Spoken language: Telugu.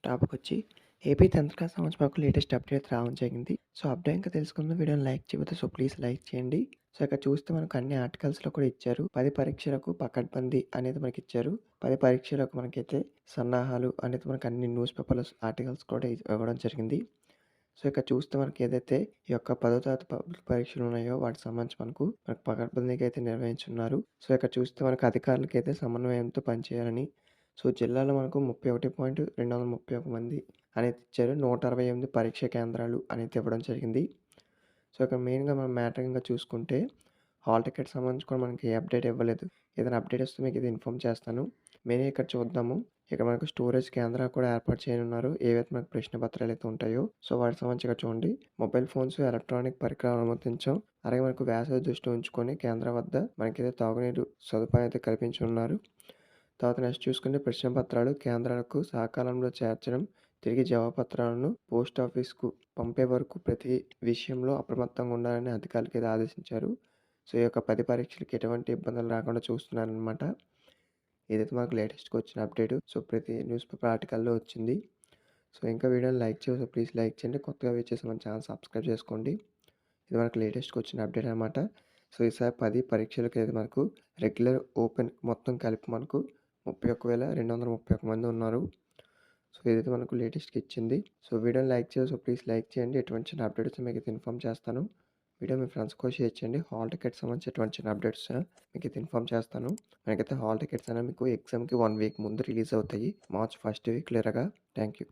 టాపికొచ్చి ఏపీ 10th క్లాస్ సంబంధించి మాకు లేటెస్ట్ అప్డేట్ రావడం జరిగింది. సో, అప్డేట్ ఇంకా తెలుసుకుందాం. వీడియోని లైక్ చేయకపోతే ప్లీజ్ లైక్ చేయండి. సో, ఇక్కడ చూస్తే మనకు అన్ని ఆర్టికల్స్‌లో కూడా ఇచ్చారు. 10 పరీక్షలకు పకడ్బందీ అనేది మనకిచ్చారు. 10 పరీక్షలకు మనకైతే సన్నాహాలు అనేది మనకు అన్ని న్యూస్ పేపర్‌లో ఆర్టికల్స్ కూడా ఇవ్వడం జరిగింది. సో, ఇక్కడ చూస్తే మనకి ఏదైతే ఈ యొక్క 10వ తరగతి పబ్లిక్ పరీక్షలు ఉన్నాయో వాటికి సంబంధించి మనకు పకడ్బందీగా అయితే నిర్వహించున్నారు. సో, ఇక్కడ చూస్తే మనకు అధికారులకైతే సమన్వయంతో పనిచేయాలని సో, జిల్లాలో మనకు 31.231 మంది అనేది ఇచ్చారు. 168 పరీక్షా కేంద్రాలు అనేది ఇవ్వడం జరిగింది. సో, ఇక్కడ మెయిన్‌గా మనం మ్యాటరింగ్‌గా చూసుకుంటే హాల్ టికెట్ సంబంధించి కూడా మనకి ఏ అప్డేట్ ఇవ్వలేదు. ఏదైనా అప్డేట్ వస్తే మీకు ఇది ఇన్ఫార్మ్ చేస్తాను. మెయిన్‌గా ఇక్కడ చూద్దాము. ఇక్కడ మనకు స్టోరేజ్ కేంద్రాలు కూడా ఏర్పాటు చేయనున్నారు. ఏవైతే మనకు ప్రశ్న పత్రాలైతే ఉంటాయో సో, వాటికి సంబంధించి ఇక్కడ చూడండి. మొబైల్ ఫోన్స్, ఎలక్ట్రానిక్ పరికరాలను అనుమతించాం. అలాగే మనకు వేసవి దృష్టిలో ఉంచుకొని కేంద్రం వద్ద మనకైతే తాగునీరు సదుపాయం అయితే కల్పించనున్నారు. తర్వాత నెక్స్ట్ చూసుకుంటే ప్రశ్న పత్రాలు కేంద్రాలకు సకాలంలో చేర్చడం, తిరిగి జవాబుపత్రాలను పోస్ట్ ఆఫీస్‌కు పంపే వరకు ప్రతి విషయంలో అప్రమత్తంగా ఉండాలని అధికారులకైతే ఆదేశించారు. సో, ఈ యొక్క 10 పరీక్షలకి ఎటువంటి ఇబ్బందులు రాకుండా చూస్తున్నారనమాట. ఇదైతే మాకు లేటెస్ట్‌గా వచ్చిన అప్డేట్. సో, ప్రతి న్యూస్ పేపర్ ఆర్టికల్‌లో వచ్చింది. సో, ఇంకా వీడియోని లైక్ చేయకపోతే ప్లీజ్ లైక్ చేయండి. కొత్తగా వచ్చేసి మన ఛానల్ సబ్స్క్రైబ్ చేసుకోండి. ఇది మనకు లేటెస్ట్‌గా వచ్చిన అప్డేట్ అనమాట. సో, ఈసారి 10 పరీక్షలకైతే మనకు రెగ్యులర్, ఓపెన్ మొత్తం కలిపి మనకు 31,231 మంది ఉన్నారు. సో, ఇదైతే మనకు లేటెస్ట్‌గా ఇచ్చింది. సో, వీడియోని లైక్ చేసి ప్లీజ్ లైక్ చేయండి. ఎటువంటి చిన్న అప్డేట్స్ మీకైతే ఇన్ఫార్మ్ చేస్తాను. వీడియో మీ ఫ్రెండ్స్‌కి కూడా షేర్ చేయండి. హాల్ టికెట్స్ సంబంధించి ఎటువంటి చిన్న అప్డేట్స్ మీకైతే ఇన్ఫార్మ్ చేస్తాను. మనకైతే హాల్ టికెట్స్ అనేవి మీకు ఎగ్జామ్‌కి 1 వీక్ ముందు రిలీజ్ అవుతాయి. మార్చ్ ఫస్ట్ వీక్ క్లియర్‌గా. Thank you.